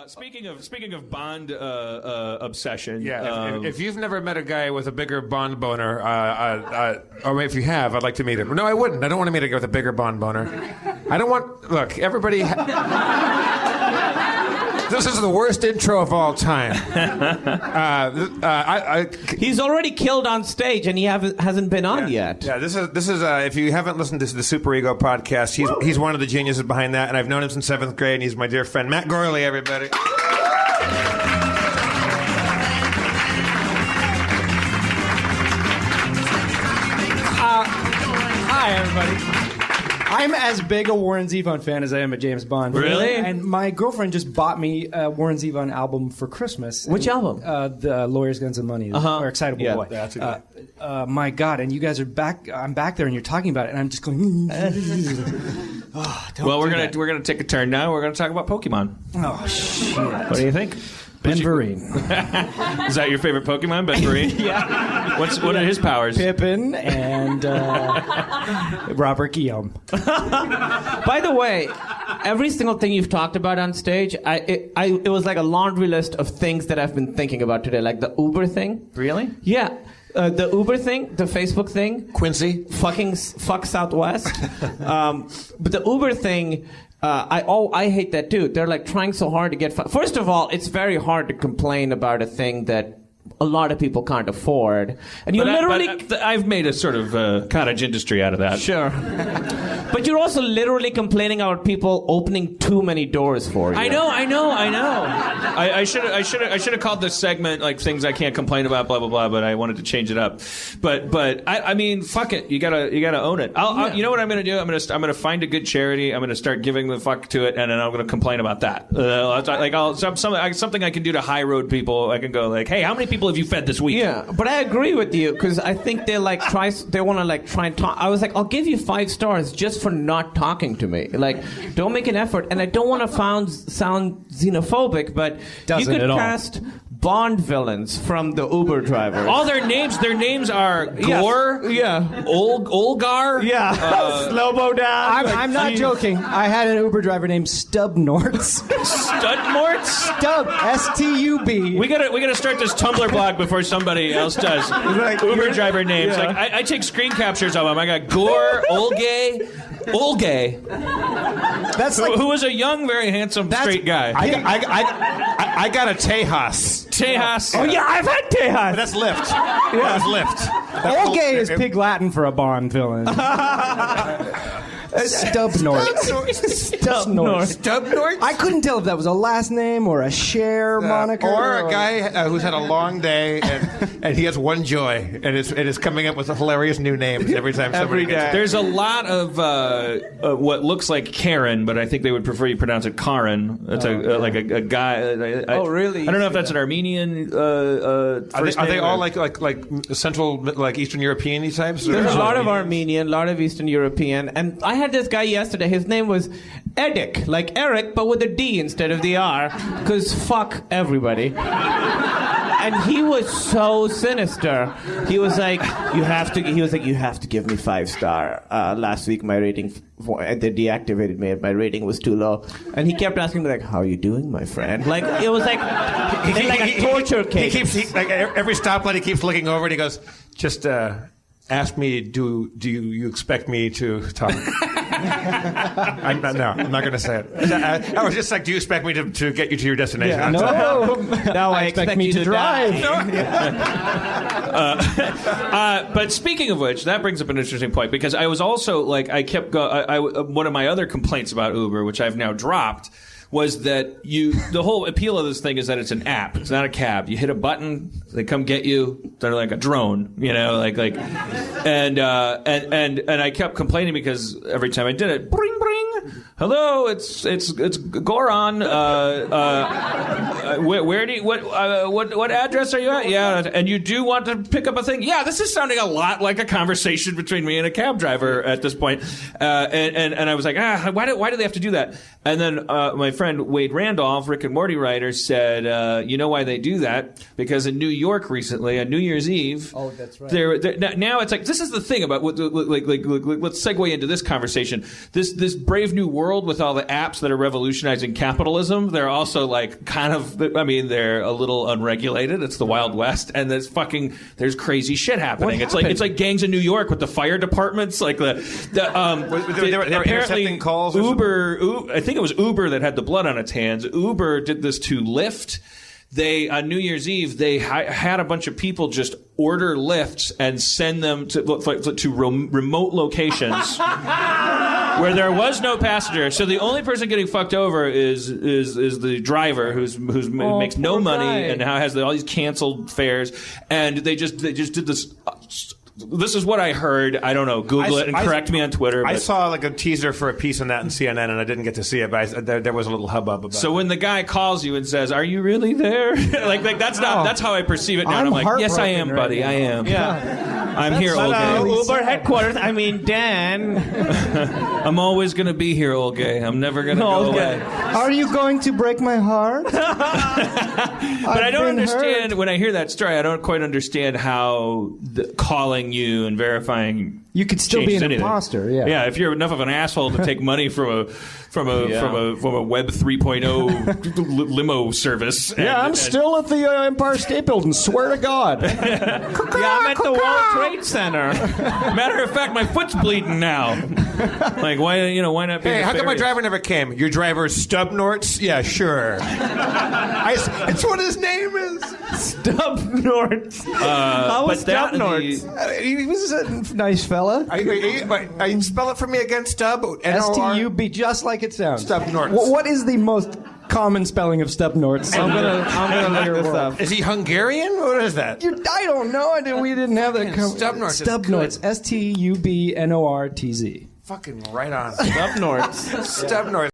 Speaking of Bond obsession, if you've never met a guy with a bigger Bond boner, or if you have, I'd like to meet him. No, I wouldn't. I don't want to meet a guy with a bigger Bond boner. I don't want. Look, everybody. This is the worst intro of all time. He's already killed on stage, and he hasn't been on yet. Yeah, this is. If you haven't listened to the Super Ego podcast, he's one of the geniuses behind that, and I've known him since 7th grade. And he's my dear friend Matt Gorley. Everybody. Hi, everybody. I'm as big a Warren Zevon fan as I am a James Bond. Really? And my girlfriend just bought me a Warren Zevon album for Christmas. Which album? The Lawyers, Guns, and Money, or Excitable Boy. That's a good. My God, and you guys are back. I'm back there, and you're talking about it, and I'm just going. Well, we're gonna take a turn now. We're gonna talk about Pokemon. Oh shit! What do you think? Ben Vereen. Is that your favorite Pokemon, Ben Vereen? Yeah. What are his powers? Pippin and Robert Guillaume. By the way, every single thing you've talked about on stage, it was like a laundry list of things that I've been thinking about today, like the Uber thing. Really? Yeah. The Uber thing, the Facebook thing. Quincy. Fuck Southwest. But the Uber thing... I hate that too. They're like trying so hard to get. First of all, it's very hard to complain about a thing that a lot of people can't afford, and I've made a sort of cottage industry out of that. Sure, but you're also literally complaining about people opening too many doors for you. I know. I should have called this segment like things I can't complain about, blah blah blah. But I wanted to change it up. But I mean, fuck it. You gotta own it. You know what I'm gonna do? I'm gonna find a good charity. I'm gonna start giving the fuck to it, and then I'm gonna complain about that. Something I can do to high road people. I can go like, hey, how many people have you fed this week? Yeah, but I agree with you because I think they want to try and talk. I was like, I'll give you 5 stars just for not talking to me. Like, don't make an effort. And I don't want to sound xenophobic, but you could cast Bond villains from the Uber drivers. All their names are Gore, Olgar, Slobo down. I'm not joking. I had an Uber driver named Stubnortz. Stubnortz? Stub, S-T-U-B. We gotta start this Tumblr blog before somebody else does. Like, Uber driver names. Yeah. Like I take screen captures of them. I got Gore, Olgay. That's like who was a young, very handsome, straight guy. I got a Tejas. Tejas. Oh yeah, I've had Tejas. But that's Lyft. Yeah. That's Lyft. Olgay is Pig Latin for a Bond villain. Stubnortz. Stubnortz? I couldn't tell if that was a last name or a share moniker. Or a guy who's had a long day and he has one joy and is coming up with hilarious new names every time somebody gets it. There's a lot of what looks like Karen, but I think they would prefer you pronounce it Karen. It's like a guy. Really? I don't know if that's an Armenian first Are they name all or... like Central, like Eastern European types? There's a lot of Armenian, a lot of Eastern European, and I had this guy yesterday. His name was Edik, like Eric, but with a D instead of the R, because fuck everybody. And he was so sinister. He was like, you have to give me 5-star. Last week my rating, they deactivated me. My rating was too low. And he kept asking me like, how are you doing, my friend? Like, it was like a torture case. Every stoplight he keeps looking over and he goes, just ask me, do you expect me to talk? I'm not going to say it. I was just like, do you expect me to get you to your destination? Yeah, no. Now I expect me to drive. But speaking of which, that brings up an interesting point because I was also like, one of my other complaints about Uber, which I've now dropped, was that the whole appeal of this thing is that it's an app. It's not a cab. You hit a button, they come get you. They're like a drone, and I kept complaining because every time I did it, bring, hello, it's Goron. What address are you at? Yeah, and you do want to pick up a thing. Yeah, this is sounding a lot like a conversation between me and a cab driver at this point. And I was like, why do they have to do that? And then my friend Wade Randolph, Rick and Morty writer, said, you know why they do that? Because in New York recently, on New Year's Eve, oh, that's right. Now it's like, this is the thing about let's segue into this conversation. This Brave New World world with all the apps that are revolutionizing capitalism, they're also like kind of, I mean, they're a little unregulated. It's the Wild West, and there's crazy shit happening. It's like gangs in New York with the fire departments, like they were intercepting calls. Uber, I think it was Uber that had the blood on its hands. Uber did this to Lyft. They on New Year's Eve they had a bunch of people just order Lyfts and send them to remote locations where there was no passenger. So the only person getting fucked over is the driver who makes no money and now has all these canceled fares. And they just did this. This is what I heard. I don't know. Google it and correct me on Twitter. I saw like a teaser for a piece on that in CNN, and I didn't get to see it, but there was a little hubbub about it. So when the guy calls you and says, "Are you really there?" like that's how I perceive it now. And I'm like, "Yes, I am, buddy. I am. Yeah, I'm here, old gay. Uber headquarters. I mean, Dan. I'm always gonna be here, old gay. I'm never gonna go away." Are you going to break my heart? But I don't understand when I hear that story. I don't quite understand how calling you and verifying you could still be an anything. Imposter. Yeah, if you're enough of an asshole to take money from a Web 3.0 limo service. I'm still at the Empire State Building. Swear to God. I'm at the World Trade Center. Matter of fact, my foot's bleeding now. Like why not? Hey, how come my driver never came? Your driver's Stubnortz? Yeah, sure. It's what his name is. Stubnortz. How was Stubnortz? He was a nice fella. I spell it for me again. Stub. Stub, just like it sounds. Stubnortz. What is the most common spelling of Stubnortz? I'm gonna look this up. Is he Hungarian? What is that? I don't know. We didn't have that. Stubnortz. Stubnortz. Stubnortz. Fucking right on. Stubnortz. Stubnortz.